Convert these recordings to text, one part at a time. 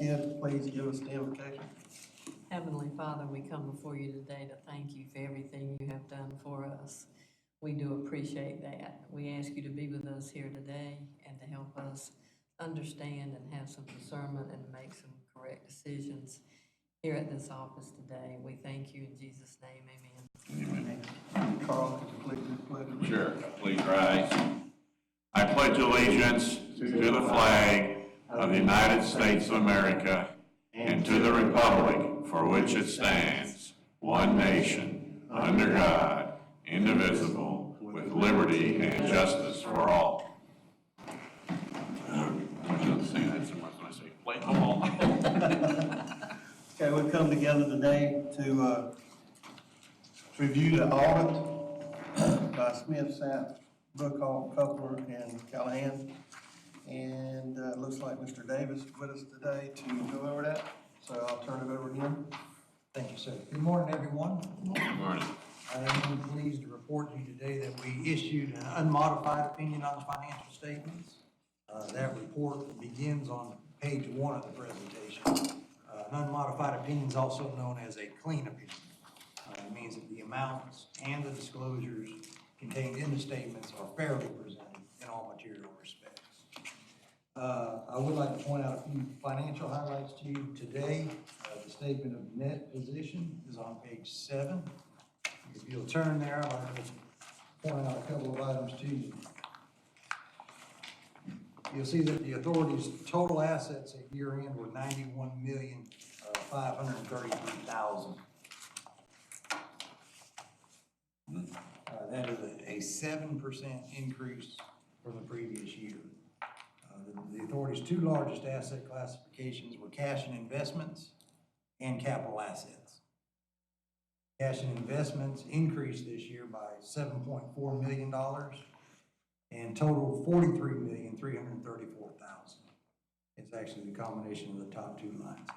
Kid, please give us the invocation. Heavenly Father, we come before you today to thank you for everything you have done for us. We do appreciate that. We ask you to be with us here today and to help us understand and have some discernment and make some correct decisions here at this office today. We thank you in Jesus' name, amen. Amen. Carl, could you please do the pledge? Sure, please rise. I pledge allegiance to the flag of the United States of America and to the republic for which it stands, one nation, under God, indivisible, with liberty and justice for all. I shouldn't say that so much when I say play ball. Okay, we've come together today to review the audit by Smith, Sapp, Brookhoff, Copeland, and Callahan. And it looks like Mr. Davis is with us today to go over that, so I'll turn it over to him. Thank you, sir. Good morning, everyone. Good morning. I am pleased to report to you today that we issued an unmodified opinion on the financial statements. That report begins on page 1 of the presentation. An unmodified opinion is also known as a clean opinion. It means that the amounts and the disclosures contained in the statements are fairly presented in all material respects. I would like to point out a few financial highlights to you today. The statement of net position is on page 7. If you'll turn there, I'd like to point out a couple of items to you. You'll see that the authority's total assets at year end were $91,533,000. That is a 7% increase from the previous year. The authority's two largest asset classifications were cash and investments and capital assets. Cash and investments increased this year by $7.4 million and totaled $43,334,000. It's actually the combination of the top two lines there.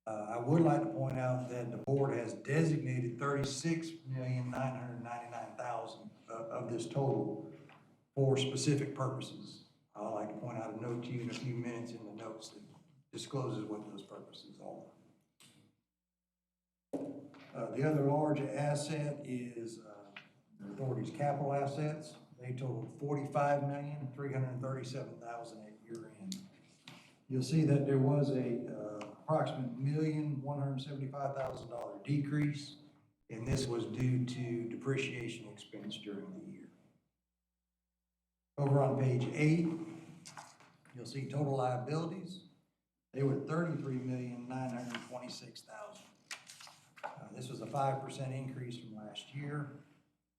I would like to point out that the board has designated $36,999,000 of this total for specific purposes. I'd like to point out a note to you in a few minutes in the notes that discloses what those purposes are. The other large asset is the authority's capital assets. They total $45,337,000 at year end. You'll see that there was a approximate $1,175,000 decrease, and this was due to depreciation expense during the year. Over on page 8, you'll see total liabilities. They were $33,926,000. This was a 5% increase from last year,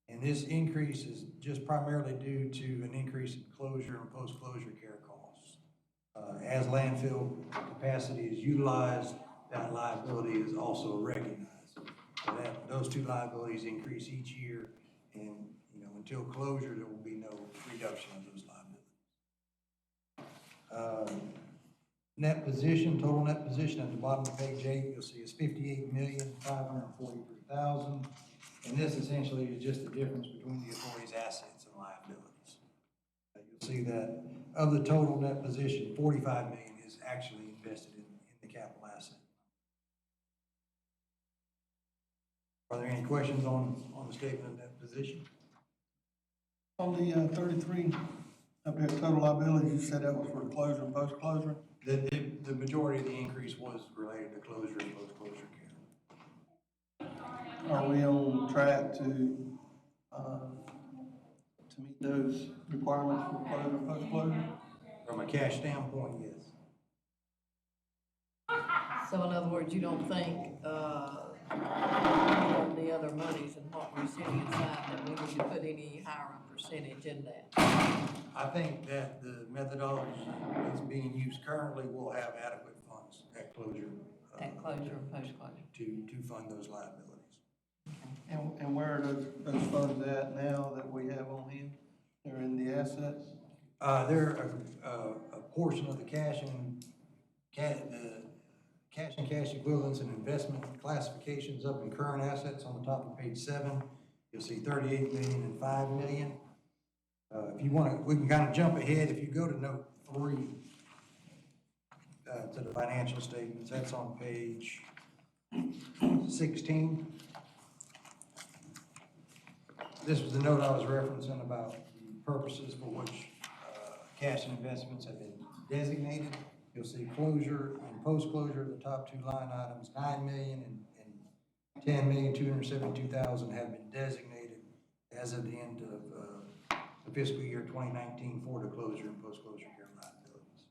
and this increase is just primarily due to an increase in closure and post-closure care costs. As landfill capacity is utilized, that liability is also recognized. So those two liabilities increase each year, and until closure, there will be no reduction of those liabilities. Net position, total net position at the bottom of page 8, you'll see is $58,543,000, and this essentially is just the difference between the authority's assets and liabilities. You'll see that of the total net position, $45 million is actually invested in the capital asset. Are there any questions on the statement of net position? On the 33, up there, total liabilities, you said that was for closure and post-closure? The majority of the increase was related to closure and post-closure care. Are we on track to meet those requirements for closure and post-closure? From a cash standpoint, yes. So in other words, you don't think, the other monies and what we're sitting inside, that we need to put any higher percentage in that? I think that the methodology that's being used currently will have adequate funds at closure. At closure and post-closure? To fund those liabilities. And where are those funds at now that we have on hand? They're in the assets? They're a portion of the cash and cash equivalents and investment classifications up in current assets on the top of page 7. You'll see $38 million and $5 million. If you want to, we can kind of jump ahead. If you go to note 3, to the financial statements. That's on page 16. This was the note I was referencing about the purposes for which cash and investments have been designated. You'll see closure and post-closure, the top two line items, $9 million and $10,272,000 have been designated as of the end of the fiscal year 2019 for the closure and post-closure care liabilities.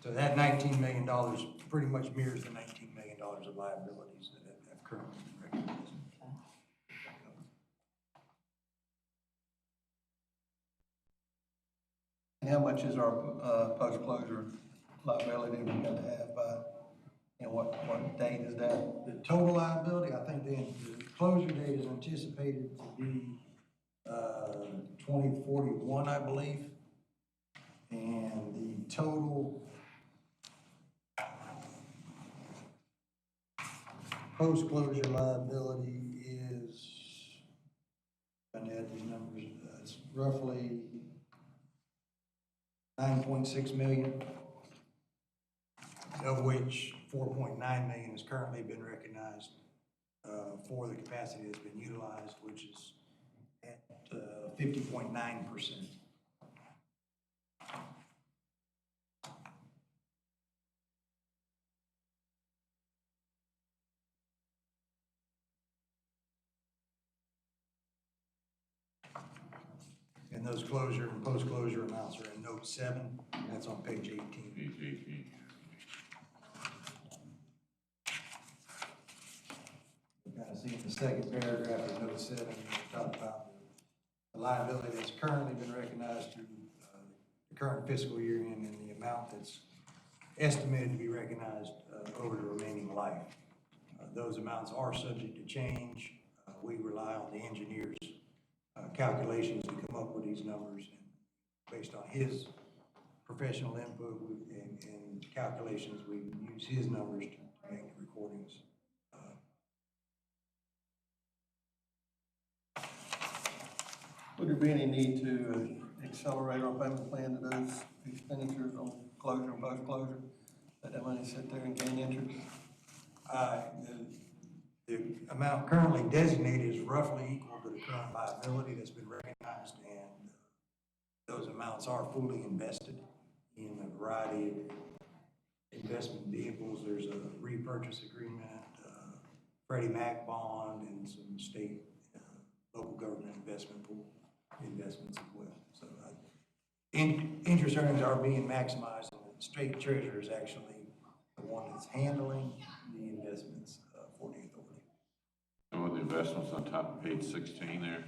So that $19 million pretty much mirrors the $19 million of liabilities that have currently been recognized. And how much is our post-closure liability we got to have by, and what date is that? The total liability, I think the closure date is anticipated to be 2041, I believe. And the total post-closure liability is, I'm gonna add these numbers, it's roughly 9.6 million, of which 4.9 million has currently been recognized for the capacity that's been utilized, which is at 50.9%. And those closure and post-closure amounts are in note 7, that's on page 18. Page 18. You kind of see in the second paragraph of note 7, we talk about the liability that's currently been recognized through the current fiscal year end and the amount that's estimated to be recognized over the remaining life. Those amounts are subject to change. We rely on the engineer's calculations to come up with these numbers, and based on his professional input and calculations, we use his numbers to make the recordings. Would there be any need to accelerate our payment plan to those expenditures on closure and post-closure? Let that money sit there and gain interest? The amount currently designated is roughly equal to the current liability that's been recognized, and those amounts are fully invested in a variety of investment vehicles. There's a repurchase agreement, Freddie Mac bond, and some state, local government investment pool investments as well. So interest earnings are being maximized, and the state treasurer is actually the one that's handling the investments for the authority. And with the investments on top of page 16 there,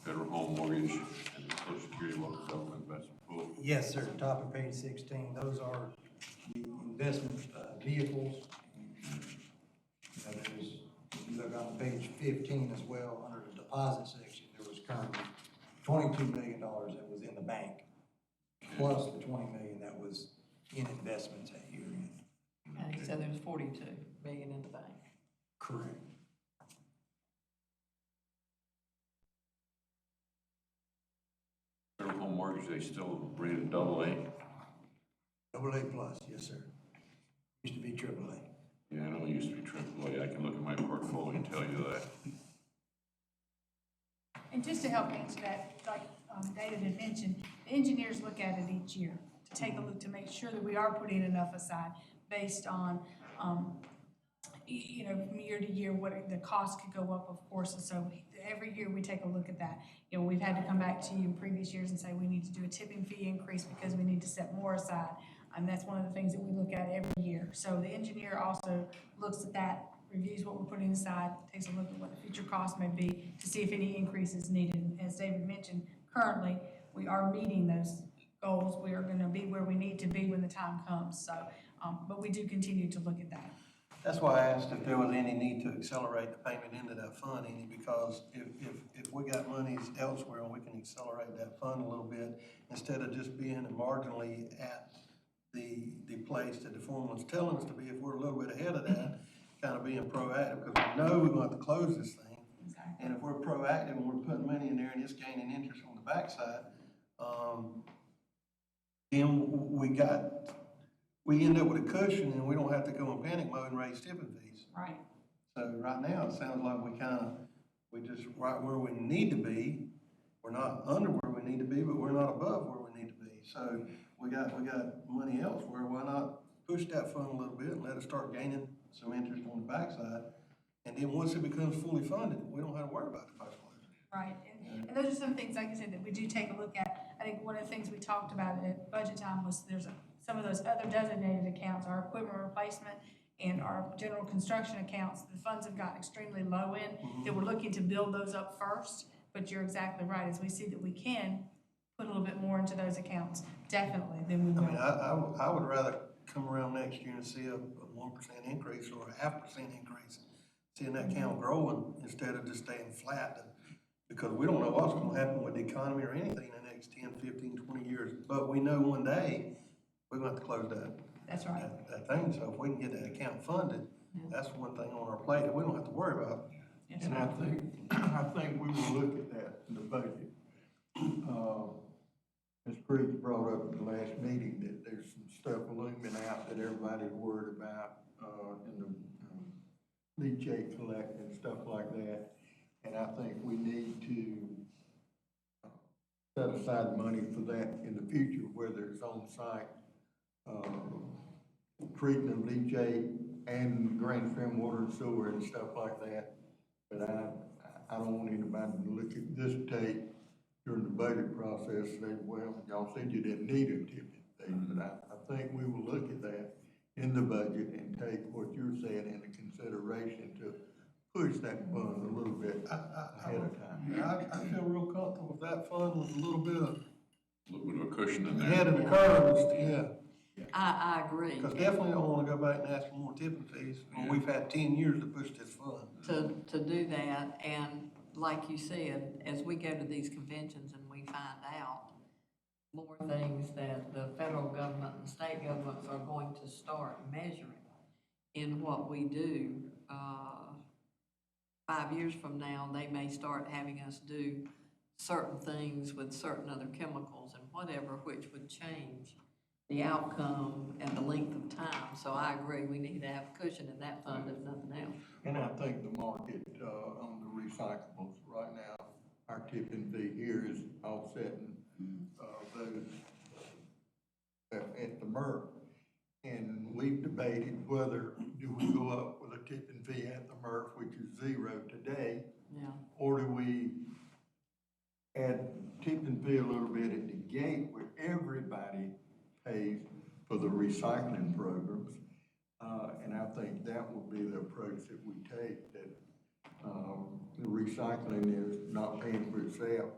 Federal Home Mortgage and the Social Security Local Government Investment Pool. Yes, sir, top of page 16, those are the investment vehicles. You know, there's, if you look on page 15 as well, under the deposit section, there was currently $22 million that was in the bank, plus the $20 million that was in investments at year end. Okay, so there's 42 million in the bank. Correct. Federal Home Mortgage, they still rated AA? AA plus, yes, sir. Used to be AAA. Yeah, I know it used to be AAA. I can look at my portfolio and tell you that. And just to help answer that, like David had mentioned, the engineers look at it each year to take a look to make sure that we are putting enough aside based on, you know, from year to year, what the cost could go up, of course. And so every year we take a look at that. You know, we've had to come back to you in previous years and say we need to do a tipping fee increase because we need to set more aside. And that's one of the things that we look at every year. So the engineer also looks at that, reviews what we're putting aside, takes a look at what the future cost may be to see if any increase is needed. And as David mentioned, currently we are meeting those goals. We are going to be where we need to be when the time comes. So, but we do continue to look at that. That's why I asked if there was any need to accelerate the payment into that fund, any, because if we got monies elsewhere, we can accelerate that fund a little bit instead of just being marginally at the place that the formula's telling us to be. If we're a little bit ahead of that, kind of being proactive, because we know we're going to have to close this thing. Exactly. And if we're proactive and we're putting money in there and it's gaining interest on the backside, then we end up with a cushion and we don't have to go in panic mode and raise tipping fees. Right. So right now, it sounds like we just right where we need to be. We're not under where we need to be, but we're not above where we need to be. So we got money elsewhere. Why not push that fund a little bit and let it start gaining some interest on the backside? And then once it becomes fully funded, we don't have to worry about the post closure. Right, and those are some things, like I said, that we do take a look at. I think one of the things we talked about at budget time was some of those other designated accounts, our equipment replacement and our general construction accounts, the funds have gotten extremely low in, that we're looking to build those up first. But you're exactly right, as we see that we can put a little bit more into those accounts, definitely, then we I mean, will. I would rather come around next year and see a 1% increase or a 0.5% increase, seeing that count growing instead of just staying flat. Because we don't know what's gonna happen with the economy or anything in the next 10, 15, 20 years. But we know one day, we're gonna have to close That's right. that thing. So if we can get that account funded, that's one thing on our plate that we don't have to worry about. Yes, And sir. I think we will look at that in the budget. Ms. Creech brought up at the last meeting that there's some stuff looming out that everybody's worried about, in the leachate collecting and stuff like that. And I think we need to set aside money for that in the future, whether it's on site, treatment of leachate and grand stream water and sewer and stuff like that. But I don't want anybody to look at this tape during the budget process and say, well, y'all said you didn't need a tipping fee. But I think we will look at that in the budget and take what you're saying into consideration to push that fund a little bit ahead of time. I feel real comfortable with that fund with a little bit of A little bit of a cushion in ahead there. of the curve, yeah. I agree. Because definitely don't wanna go back and ask for more tipping fees, when we've had 10 years to push this fund. To do that, and like you said, as we go to these conventions and we find out more things that the federal government and state governments are going to start measuring in what we do, 5 years from now, they may start having us do certain things with certain other chemicals and whatever, which would change the outcome and the length of time. So I agree, we need to have a cushion in that fund, if nothing else. And I think the market, on the recyclables right now, our tipping fee here is offsetting, those at the MERP. And we've debated whether do we go up with a tipping fee at the MERP, which is 0 today, Yeah, or do we add tipping fee a little bit at the gate where everybody pays for the recycling programs? And I think that will be the approach that we take, that, the recycling is not paying for itself.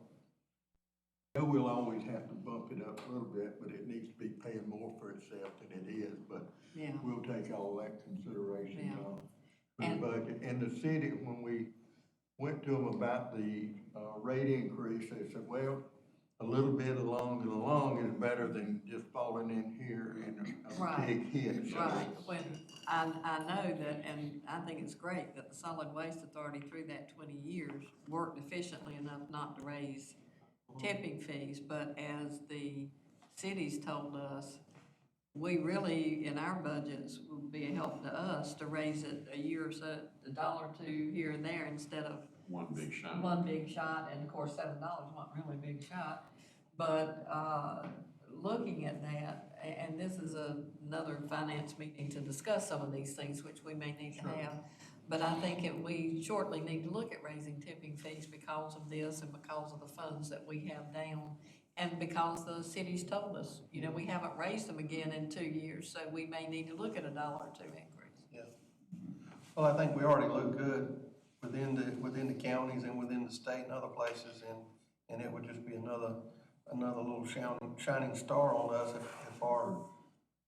So we'll always have to bump it up a little bit, but it needs to be paying more for itself than it is, but yeah, we'll take all that consideration Yeah. on the And- budget. And the city, when we went to them about the, rate increase, they said, well, a little bit along is better than just falling in here and a Right. big hit. So right. When I know that, and I think it's great that the Solid Waste Authority through that 20 years worked efficiently enough not to raise tipping fees, but as the cities told us, we really, in our budgets, would be a help to us to raise it a year or so, $1 or $2 here and there instead of One big shot. one big shot, and of course, $7 wasn't really a big shot. But, looking at that, and this is another finance meeting to discuss some of these things, which we may need to have. But I think we shortly need to look at raising tipping fees because of this and because of the funds that we have down. And because the city's told us, we haven't raised them again in 2 years, so we may need to look at a $1 or $2 increase. Yeah. Well, I think we already look good within the counties and within the state and other places, and it would just be another little shining star on us if our,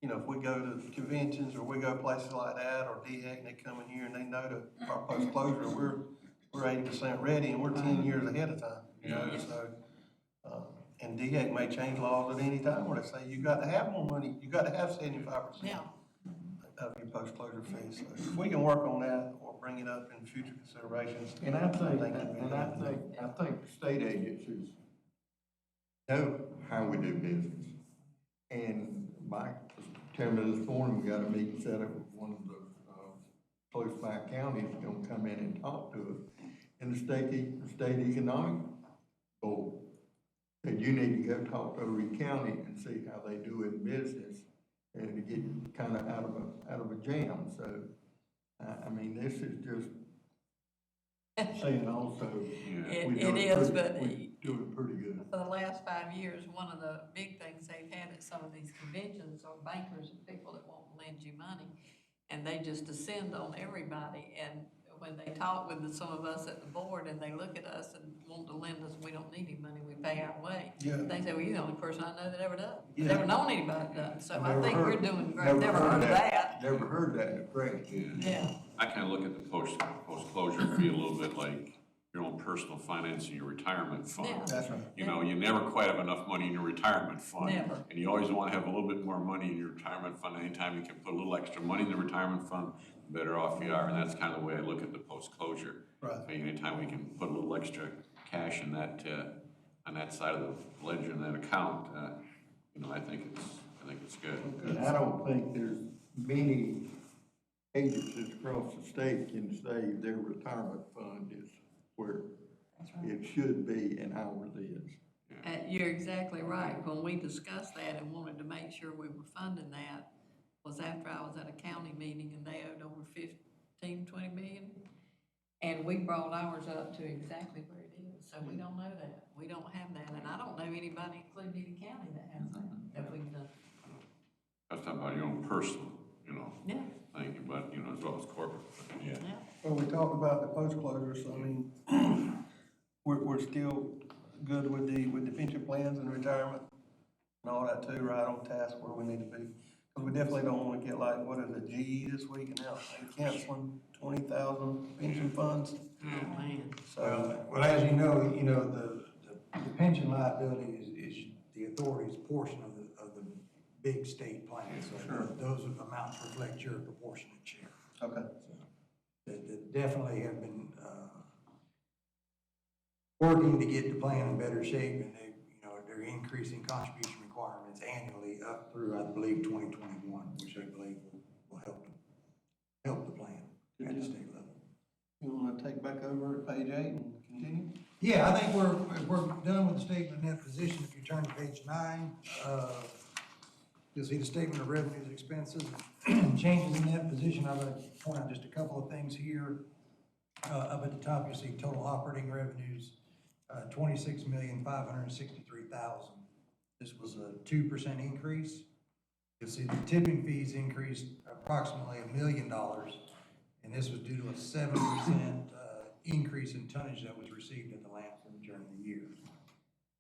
if we go to conventions or we go places like that, or DHEC, and they come in here and they know that our post-closure, we're 80% ready and we're 10 years ahead of time, so. And DHEC may change laws at any time where they say you got to have more money, you got to have 75%. Yeah. of your post-closure fees. So if we can work on that or bring it up in future considerations. And I think, it'd be and I think the state agencies know how we do business. And Mike was telling me this morning, we got a meeting set up with one of the, close by counties gonna come in and talk to us. And the state economic board said, you need to go talk to Overy County and see how they do in business and to get kind of out of a jam. So, I mean, this is just saying also. It we doing is, pretty- but we doing pretty good. for the last 5 years, one of the big things they've had at some of these conventions are bankers and people that won't lend you money. And they just descend on everybody. And when they talk with some of us at the board and they look at us and want to lend us, we don't need any money, we pay our way. Yeah. They say, well, you're the only person I know that ever does. Yeah. Never known anybody done. So I Never think heard- we're doing great. Never heard of that. Never heard that in the press. Yeah. I kind of look at the post-closure fee a little bit like your own personal finance and your retirement fund. Yeah. That's right. You know, you never quite have enough money in your retirement fund. Never. And you always want to have a little bit more money in your retirement fund. Anytime you can put a little extra money in the retirement fund, the better off you are. And that's kind of the way I look at the post-closure. Right. I mean, anytime we can put a little extra cash in that, on that side of the ledger and that account, you know, I think it's good. And I don't think there's many agencies across the state can say their retirement fund is where it should be and ours is. You're exactly right. When we discussed that and wanted to make sure we were funding that, was after I was at a county meeting and they owed over 15, 20 million. And we brought ours up to exactly where it is. So we don't know that. We don't have that. And I don't know anybody, including Eaton County, that has that we've done. I was talking about your own personal, you know, Yeah, thing, but, you know, as well as corporate. But, yeah. yeah. Well, we talked about the post-closure, so I mean, we're still good with the pension plans and retirement and all that too, right on task where we need to be. Because we definitely don't want to get like, what is it, GE this week and now they canceling 20,000 pension funds. Oh, man. So, Well, as you know, the pension liability is the authority's portion of the big state plan. So those amounts reflect your proportionate share. okay, That definitely have been, working to get the plan in better shape, and they're increasing contribution requirements annually up through, I believe, 2021, which I believe will help the plan at the state level. you want to take back over at page 8 and continue? Yeah, I think we're done with the statement of net position. If you turn to page 9, you'll see the statement of revenues and expenses. Changes in net position, I'd like to point out just a couple of things here. Up at the top, you'll see total operating revenues, $26,563,000. This was a 2% increase. You'll see the tipping fees increased approximately $1 million, and this was due to a 7% increase in tonnage that was received at the landfill during the year.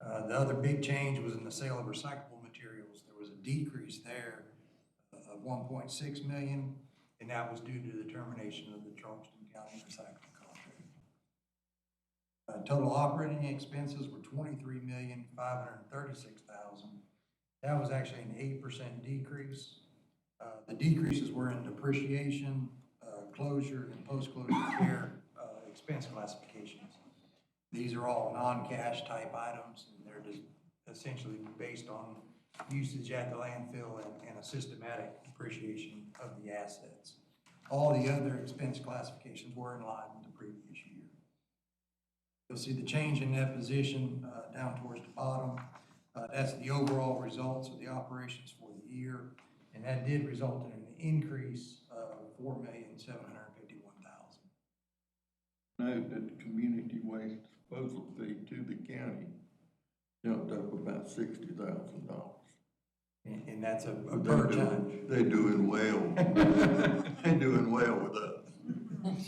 The other big change was in the sale of recyclable materials. There was a decrease there of $1.6 million, and that was due to the termination of the Charleston County recycling contract. Total operating expenses were $23,536,000. That was actually an 8% decrease. The decreases were in depreciation, closure, and post-closure care expense classifications. These are all non-cash type items, and they're just essentially based on usage at the landfill and a systematic depreciation of the assets. All the other expense classifications were in line with the previous year. You'll see the change in that position down towards the bottom. That's the overall results of the operations for the year, and that did result in an increase of $4,751,000. Note that the community waste disposal fee to the county jumped up about $60,000. And that's a per ton. They're doing well. They're doing well with us.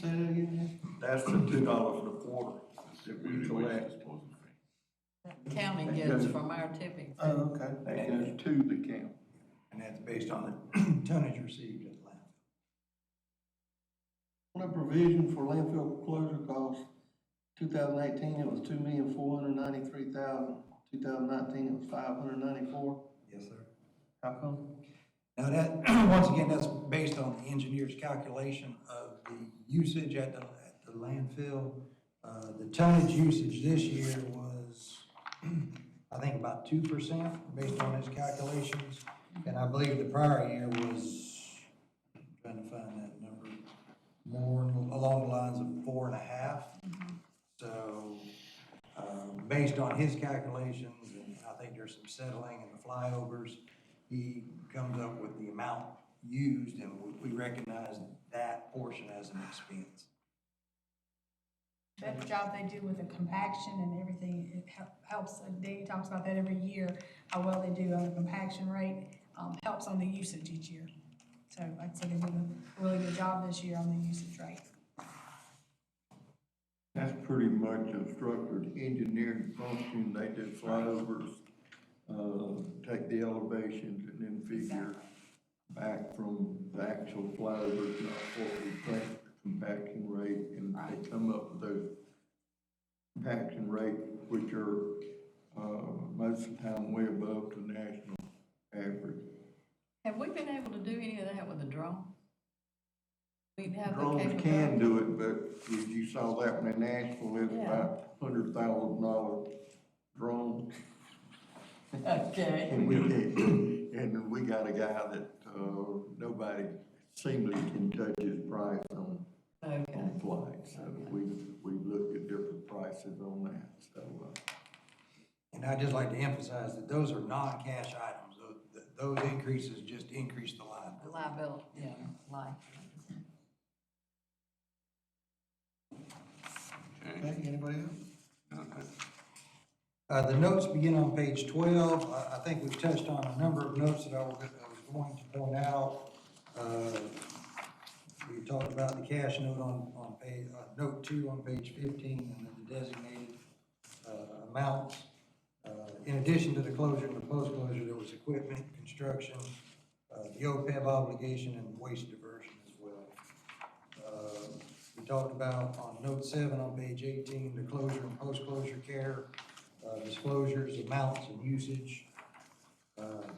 Say that again? That's the $2 a quarter that we Community waste collect. disposal fee. The county gets from our tipping. Oh, okay. That goes to the county. And that's based on the tonnage received at the landfill. On a provision for landfill closure costs, 2018, it was $2,493,000. 2019, it was $594,000. Yes, sir. How come? Now that, once again, that's based on the engineer's calculation of the usage at the landfill. The tonnage usage this year was, I think about 2% based on his calculations. And I believe the prior year was, I'm trying to find that number, more along the lines of 4.5. So, based on his calculations, and I think there's some settling in the flyovers, he comes up with the amount used, and we recognize that portion as an expense. Better job they do with the compaction and everything, it helps, Danny talks about that every year, how well they do on the compaction rate, helps on the usage each year. So I'd say they did a really good job this year on the usage rate. That's pretty much a structured engineering function. They do flyovers, take the elevations and then figure back from the actual flyovers, not what we think the compaction rate, and they come up with those compaction rates, which are, most of the time way above the national average. Have we been able to do any of that with a drone? We have the Drones capability. can do it, but as you saw that one in Nashville, it's Yeah. about $100,000 drone. Okay. And we got a guy that, nobody seemingly can touch his price on Okay. flights. So we looked at different prices on that, so, And I'd just like to emphasize that those are non-cash items. Those increases just increase the liability. Liability, yeah, life. Okay, anybody else? The notes begin on page 12. I think we've touched on a number of notes that I was going to point out. We talked about the cash note on page, note 2 on page 15, and then the designated amounts. In addition to the closure and the post-closure, there was equipment, construction, the OPEB obligation, and waste diversion as well. We talked about on note 7 on page 18, the closure and post-closure care, disclosures, amounts, and usage.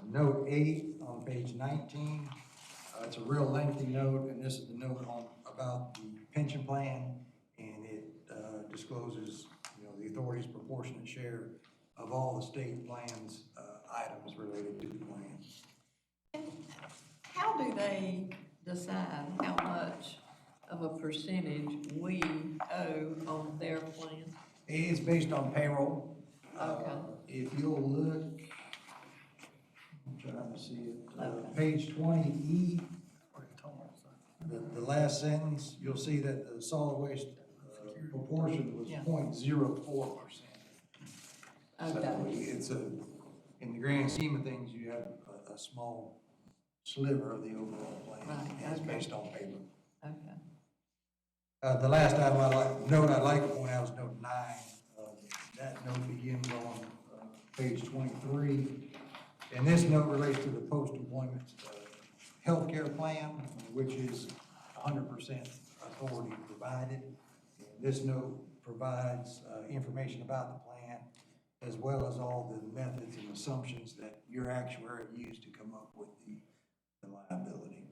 Note 8 on page 19, it's a real lengthy note, and this is the note about the pension plan, and it discloses, the authority's proportionate share of all the state plans, items related to the plan. How do they decide how much of a percentage we owe on their plan? It's based on payroll. Okay. If you'll look, I'm trying to see it, page 20E, the last sentence, you'll see that the solid waste proportion was Yeah. 0.04%. So Okay. it's in the grand scheme of things, you have a small sliver of the overall plan. Right, And it's okay. based on payroll. Okay. The last item I'd like to point out is note 9. That note begins on page 23. And this note relates to the post-employment healthcare plan, which is 100% authority provided. And this note provides information about the plan, as well as all the methods and assumptions that your actuary used to come up with the liability.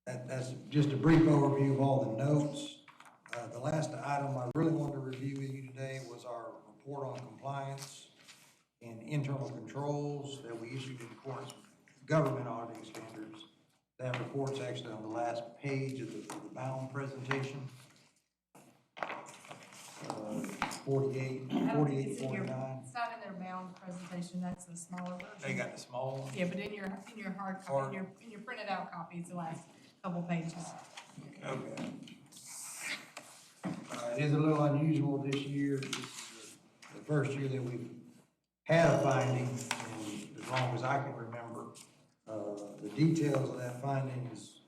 That's just a brief overview of all the notes. The last item I really wanted to review with you today was our report on compliance and internal controls that we issued in accordance with government auditing standards. That report's actually on the last page of the bound presentation. 48, I don't think it's in your, 49. it's not in their bound presentation, that's the smaller version. They got the small one? Yeah, but in your hard copy, in your printed out copy, it's the last couple pages. Okay. It is a little unusual this year. This is the first year that we've had a finding in as long as I can remember. The details of that finding is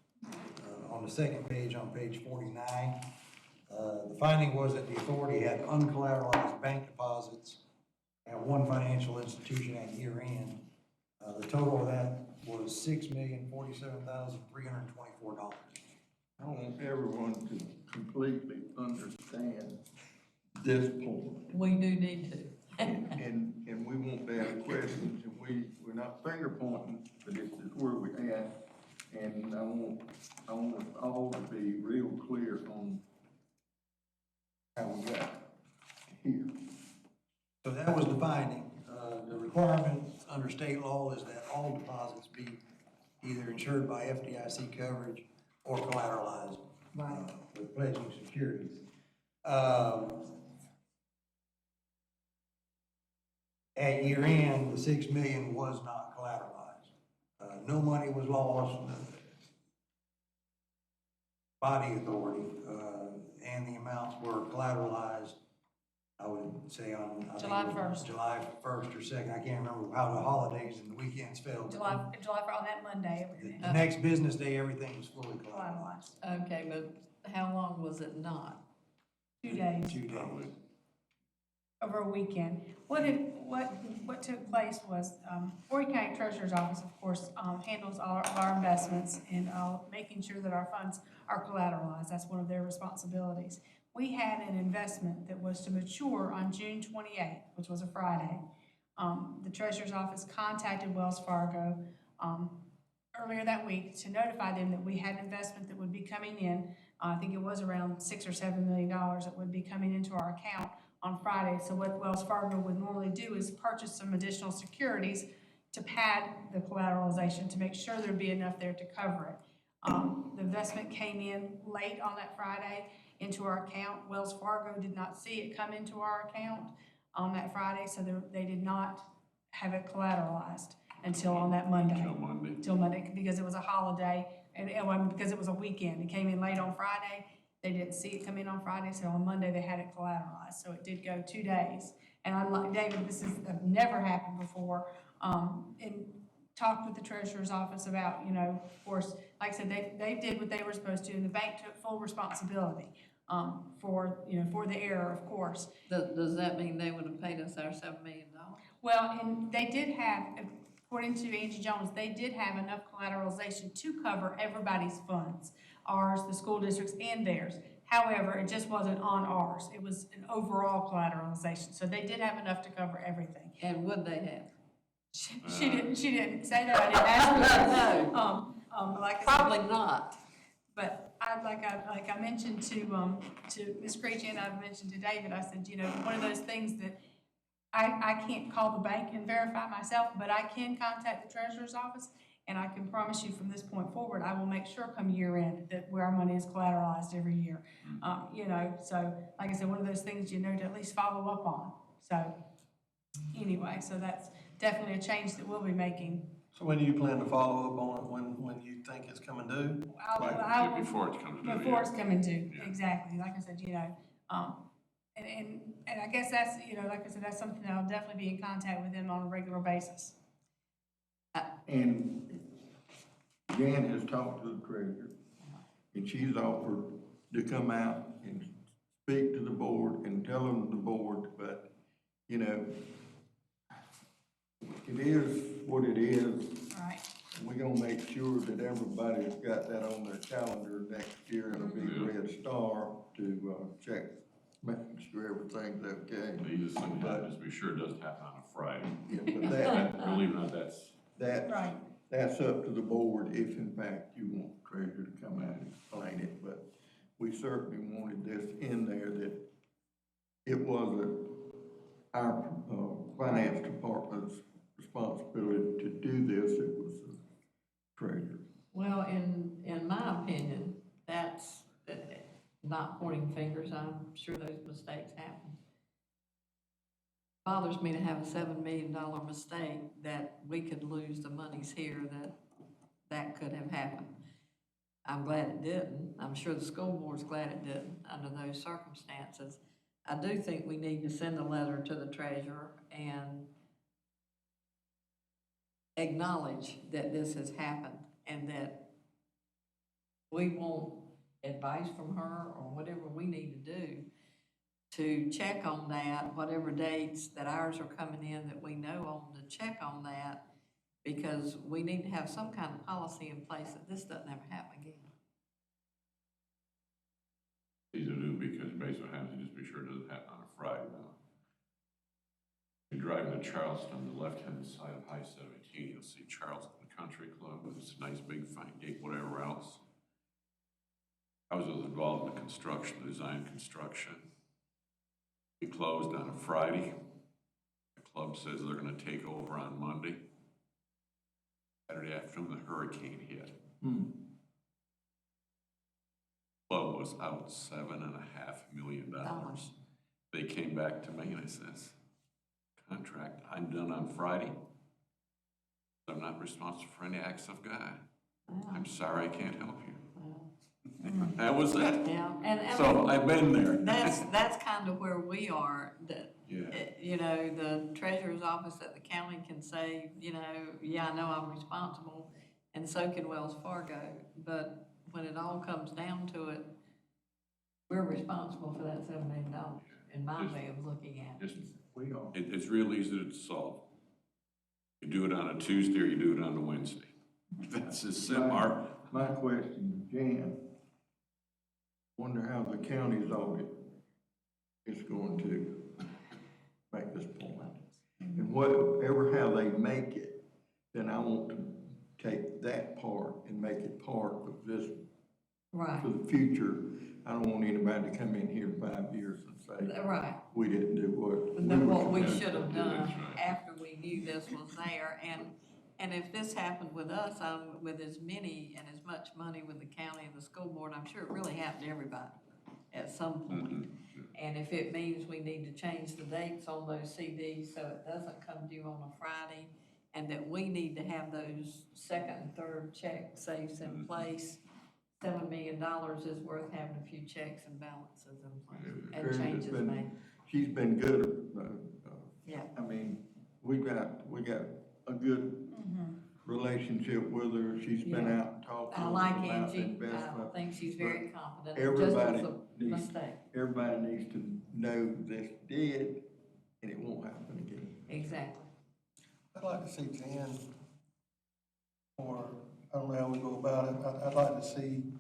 on the second page, on page 49. The finding was that the authority had uncollateralized bank deposits at one financial institution at year end. The total of that was $6,047,324. I want everyone to completely understand this point. We do need to. And we want to ask questions, and we we're not finger pointing, but this is where we're at. And I want us all to be real clear on how we got here. So that was the finding. The requirement under state law is that all deposits be either insured by FDIC coverage or collateralized with pledging securities. At year end, the 6 million was not collateralized. No money was lost. Body authority, and the amounts were collateralized, I would say on. I think July it was 1st. July 1st or 2nd, I can't remember how the holidays and the weekends fell. but July, on that Monday, The everything the next business day, everything was fully collateralized. finalized. Okay, but how long was it not? 2 days. 2 days. Over a weekend. What took place was, Horry County Treasurer's Office, of course, handles all of our investments and, making sure that our funds are collateralized. That's one of their responsibilities. We had an investment that was to mature on June 28th, which was a Friday. The Treasurer's Office contacted Wells Fargo, earlier that week to notify them that we had an investment that would be coming in. I think it was around $6 or $7 million that would be coming into our account on Friday. So what Wells Fargo would normally do is purchase some additional securities to pad the collateralization to make sure there'd be enough there to cover it. The investment came in late on that Friday into our account. Wells Fargo did not see it come into our account on that Friday, so they did not have it collateralized until on that Monday. Till Monday, because it was a holiday, and because it was a weekend. It came in late on Friday. They didn't see it come in on Friday, so on Monday they had it collateralized. So it did go 2 days. And I'm like, David, this has never happened before. And talked with the treasurer's office about, of course, like I said, they did what they were supposed to, and the bank took full responsibility for the error, of course. Does that mean they would have paid us our $7 million? Well, and they did have, according to Angie Jones, they did have enough collateralization to cover everybody's funds, ours, the school districts, and theirs. However, it just wasn't on ours. It was an overall collateralization. So they did have enough to cover everything. And would they have? She didn't say that. I didn't ask her. No, Like I said, probably not. but I mentioned to Ms. Creechy, and I've mentioned to David, I said, one of those things that I can't call the bank and verify myself, but I can contact the treasurer's office, and I can promise you from this point forward, I will make sure come year end that where our money is collateralized every year. So like I said, one of those things, to at least follow up on. So anyway, so that's definitely a change that we'll be making. So when do you plan to follow up on it, when you think it's coming due? I'll- Before it comes due. Before it's coming due, Yeah. exactly, like I said, and I guess that's, like I said, that's something that I'll definitely be in contact with them on a regular basis. And Jan has talked to the treasurer, and she's offered to come out and speak to the board and tell them the board, but, it is what it is. Right. We're gonna make sure that everybody's got that on their calendar next year, and a big red star to, check, making sure everything's okay. The easiest thing to do is be sure it doesn't happen on a Friday. Yeah, but that, Believe it or not, that's, Right. that's up to the board if in fact you want the treasurer to come out and explain it, but we certainly wanted this in there that it wasn't our, finance department's responsibility to do this, it was the treasurer. Well, in my opinion, that's not pointing fingers. I'm sure those mistakes happen. Bothers me to have a $7 million mistake that we could lose the monies here that could have happened. I'm glad it didn't. I'm sure the school board's glad it didn't under those circumstances. I do think we need to send a letter to the treasurer and acknowledge that this has happened and that we want advice from her or whatever we need to do to check on that, whatever dates that ours are coming in that we know on, to check on that, because we need to have some kind of policy in place that this doesn't ever happen again. easy to do because basically what happens is just be sure it doesn't happen on a Friday now. driving to Charleston, on the left-hand side of I-17, you'll see Charleston Country Club with its nice big fine gate, whatever else. I was involved in the construction, design construction. We closed on a Friday. The club says they're gonna take over on Monday. Saturday afternoon, the hurricane hit. Club was out $7.5 million. They came back to me and I says, contract, I'm done on Friday. I'm not responsible for any acts of God. I'm sorry, I can't help you. That was it. Yeah, and So I've been there. that's kind of where we are, that, Yeah. you know, the treasurer's office at the county can say, you know, yeah, I know I'm responsible, and so can Wells Fargo, but when it all comes down to it, we're responsible for that $7 million, in my way of looking at it. Just, We are. it's real easy to solve. You do it on a Tuesday or you do it on a Wednesday. That's as simple. My question, Jan, wonder how the county's audit is going to make this point. And whatever, how they make it, then I want to take that part and make it part of this Right, for the future. I don't want anybody to come in here in 5 years and say, right. we didn't do what. But then what we were supposed should have to do." done That's right. after we knew this was there, and if this happened with us, with as many and as much money with the county and the school board, I'm sure it really happened to everybody at some point. And if it means we need to change the dates on those CDs so it doesn't come due on a Friday, and that we need to have those second and third check safes in place, $7 million is worth having a few checks and balances in place, and Trish has changes been- made. She's been good. Yeah. I mean, we got a good relationship with her. She's been Yeah. out and talked to I us like about Angie, I investment. think she's very competent, everybody just was a needs- mistake, Everybody needs to know this did, and it won't happen again. exactly. I'd like to see Jan, or, I don't know how we go about it, I'd like to see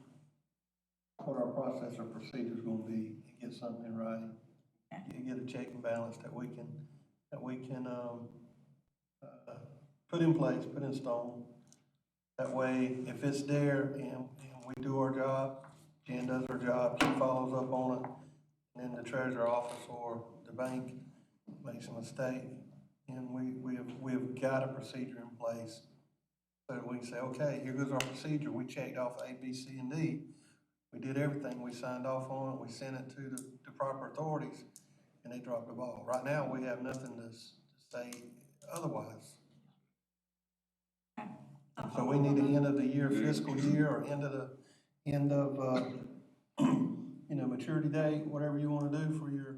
what our process or procedure is gonna be, and get something in writing. Get a check and balance that we can, put in place, put in stone. That way, if it's there and we do our job, Jan does her job, she follows up on it, and then the treasurer office or the bank makes a mistake, and we have got a procedure in place. So that we can say, okay, here goes our procedure, we checked off A, B, C, and D. We did everything, we signed off on it, we sent it to the proper authorities, and they dropped the ball. Right now, we have nothing to say otherwise. So we need the end of the year fiscal year, or end of, maturity date, whatever you wanna do for your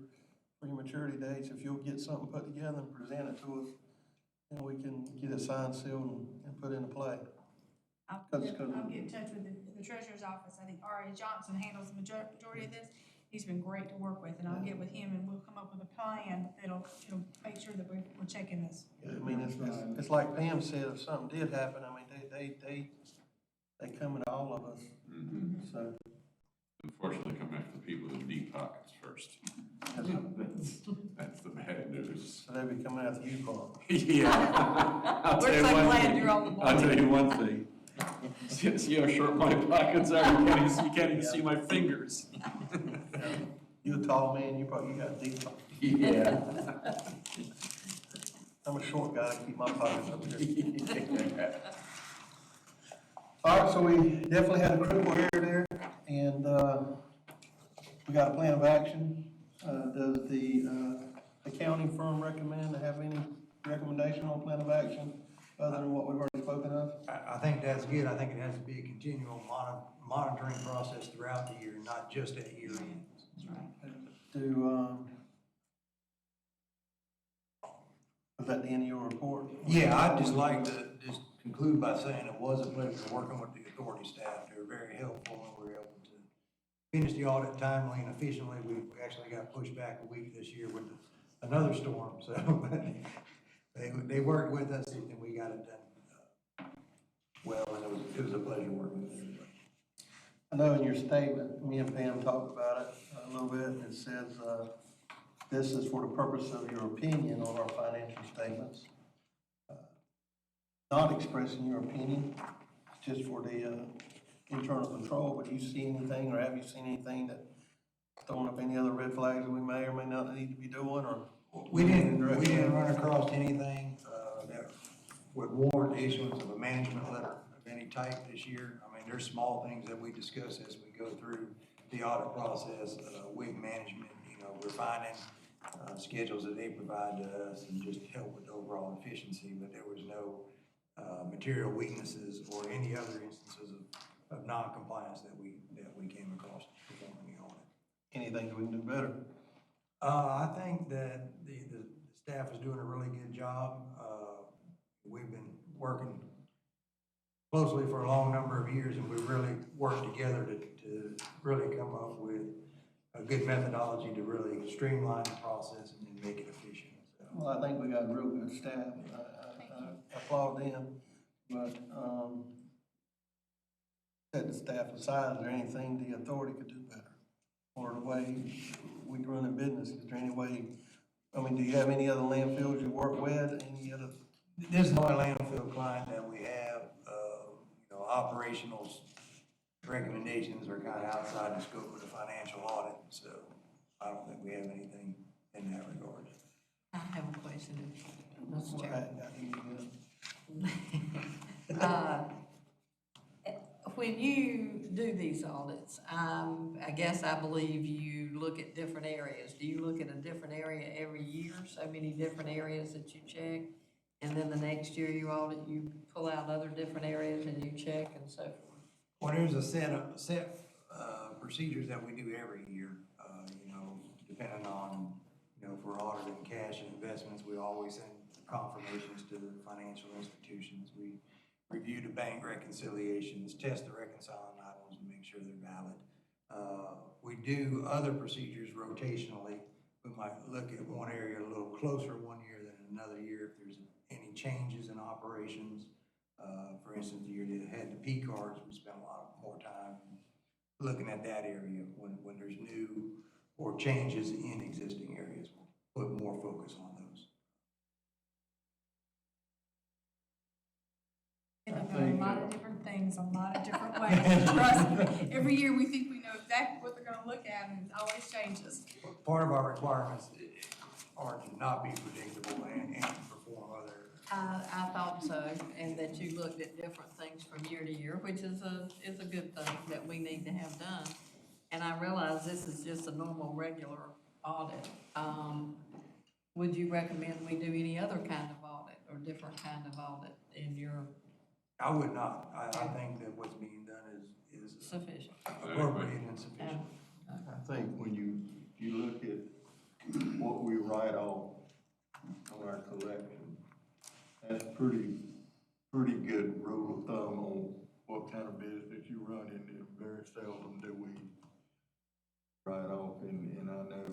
maturity dates. If you'll get something put together and present it to us, and we can get it signed, sealed, and put into play. I'll That's get good. in touch with the treasurer's office. I think R.A. Johnson handles the majority of this. He's been great to work with, and I'll get with him and we'll come up with a plan that'll make sure that we're checking this. I mean, it's like Pam said, if something did happen, I mean, they come into all of us, so. Unfortunately, come after the people with deep pockets first. That's the bad news. So they be coming after you, Carl. Yeah. I'll We're tell you so one glad thing. you're on the board. I'll tell you one thing. See how short my pockets are? You can't even see my fingers. You're a tall man, you got deep pockets. Yeah. I'm a short guy, I keep my pockets up here. All right, so we definitely had a critical error there, and, we got a plan of action. Does the accounting firm recommend to have any recommendation on plan of action other than what we've already spoken of? I think that's good. I think it has to be a continual monitoring process throughout the year, not just at year end. Was that the end of your report? Yeah, I'd just like to just conclude by saying it was a pleasure working with the authority staff. They were very helpful, and we were able to finish the audit timely and efficiently. We actually got pushed back a week this year with another storm, so they worked with us and we got it done well, and it was a pleasure working with everybody. I know in your statement, me and Pam talked about it a little bit, and it says, this is for the purpose of your opinion on our financial statements. Not expressing your opinion, it's just for the internal control, but you see anything, or have you seen anything that throwing up any other red flags that we may or may not need to be doing, or? We didn't run across anything, that would warrant the issuance of a management letter of any type this year. I mean, there's small things that we discuss as we go through the audit process, WIG management, refining, schedules that they provide to us and just help with overall efficiency, but there was no, material weaknesses or any other instances of non-compliance that we came across performing the audit. Anything that we can do better? I think that the staff is doing a really good job. We've been working closely for a long number of years, and we really worked together to really come up with a good methodology to really streamline the process and then make it efficient. So, Well, I think we got a real good staff. I applaud them, but, set the staff aside, is there anything the authority could do better? Or the way we run a business, is there any way, I mean, do you have any other landfills you work with, any other? this is the only landfill client that we have, operational recommendations are kind of outside the scope of the financial audit, so I don't think we have anything in that regard. I have a question, Mr. Well, Chairman. When you do these audits, I guess I believe you look at different areas. Do you look at a different area every year? So many different areas that you check? And then the next year you audit, you pull out other different areas and you check and so forth? Well, there's a set procedures that we do every year, depending on, if we're auditing cash and investments, we always send confirmations to the financial institutions. We review the bank reconciliations, test the reconciling items and make sure they're valid. We do other procedures rotationally. We might look at one area a little closer one year than another year if there's any changes in operations. For instance, the year that had the P cards, we spent a lot more time looking at that area. When there's new or changes in existing areas, we'll put more focus on those. And we do a lot of different things, a lot of different ways. Trust me, every year we think we know exactly what they're gonna look at, and it always changes. Part of our requirements are to not be predictable and to perform other. I thought so, and that you looked at different things from year to year, which is a good thing that we need to have done. And I realize this is just a normal, regular audit. Would you recommend we do any other kind of audit or different kind of audit in your? I would not. I think that what's being done is Sufficient. appropriate and sufficient. I think when you look at what we write off on our collection, that's pretty good rule of thumb on what kind of business you run in. Very seldom do we write off, and I know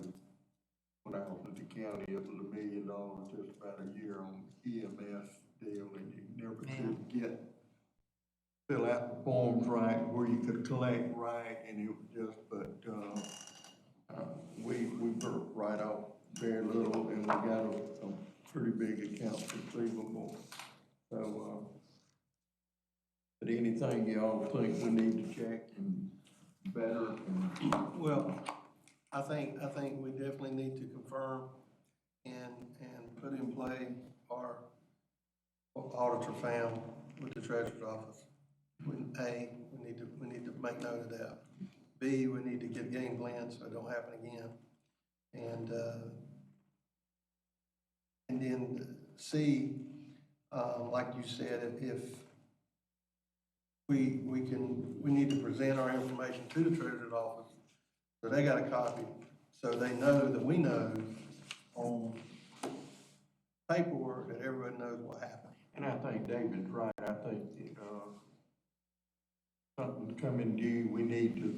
when I was at the county, it was $1 million just about a year on EMS deal, and you never could fill out the forms right, where you could collect right, and it was just, but, we write off very little, and we got a pretty big accounts receivable. So, but anything y'all think we need to check and better? Well, I think we definitely need to confirm and put in play our auditor found with the treasurer's office. A, we need to make note of that. B, we need to get a game plan so it don't happen again. And then C, like you said, if we need to present our information to the treasurer's office, so they got a copy, so they know that we know on paperwork that everybody knows what happened. And I think David's right. I think, something coming due,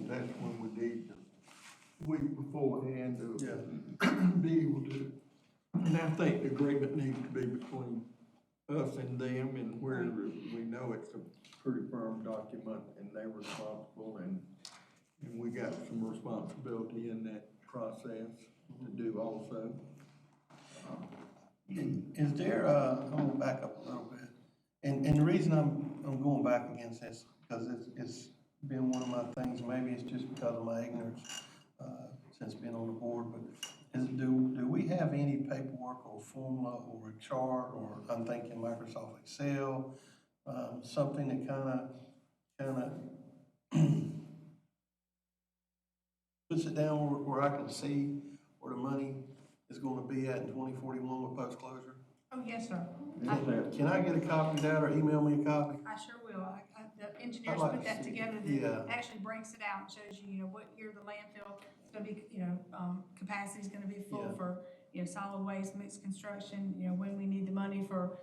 that's when we need to, week beforehand to be able to. And I think the agreement needs to be between us and them, and where we know it's a pretty firm document and they're responsible, and we got some responsibility in that process to do also. Is there, I'm gonna back up a little bit, and the reason I'm going back against this, because it's been one of my things, maybe it's just because of my ignorance, since being on the board, but do we have any paperwork or formula or a chart, or I'm thinking Microsoft Excel, something that kinda puts it down where I can see where the money is gonna be at in 2041 with post-closure? Oh, yes, sir. Can I get a copy of that, or email me a copy? I sure will. The engineers I'd like put to that see it. together, Yeah. that actually breaks it out and shows you, what year the landfill is gonna be, capacity is gonna be full Yeah. for, solid waste, mixed construction, when we need the money for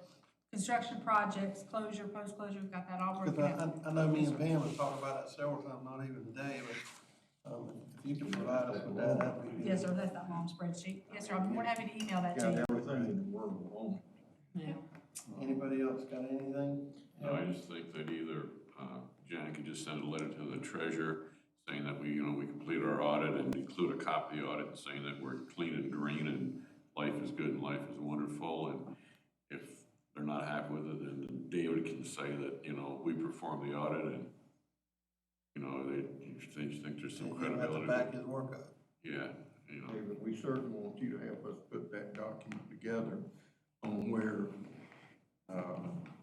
construction projects, closure, post-closure, we've got that all broken Because out. I know me and Pam have talked about it several times, not even today, but, if you could provide us with that, that'd be good. Yes, sir, that's that long spreadsheet. Yes, sir, I'm more than happy to email that to Got you. everything in the world on it. Yeah. Anybody else got anything? No, I just think that either, Janet could just send a letter to the treasurer saying that we completed our audit and include a copy of the audit saying that we're clean and green and life is good and life is wonderful. And if they're not happy with it, then David can say that, we performed the audit and, they think there's some And he'll have to credibility. back his work up. Yeah, David, we certainly want you to help us put that document together on where,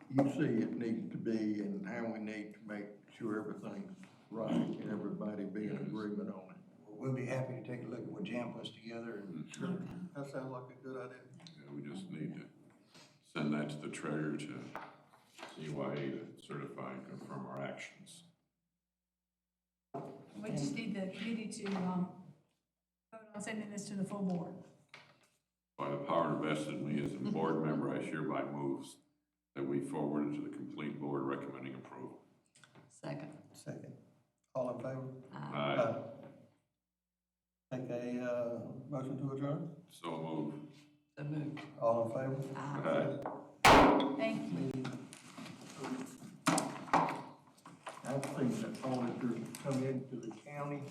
you see it needs to be and how we need to make sure everything's right and everybody be in agreement on it. We'll be happy to take a look at what Jan puts together and That sounds like a good idea. yeah, we just need to send that to the treasurer to CYA to certify and confirm our actions. We just need the committee to, vote on sending this to the full board. By the power invested in me as a board member, I hereby move that we forward it to the complete board recommending approval. Second. Second. All in favor? Aye. Take a, motion to adjourn? So move. So moved. All in favor? Aye. Thank you. I've seen the auditors come into the county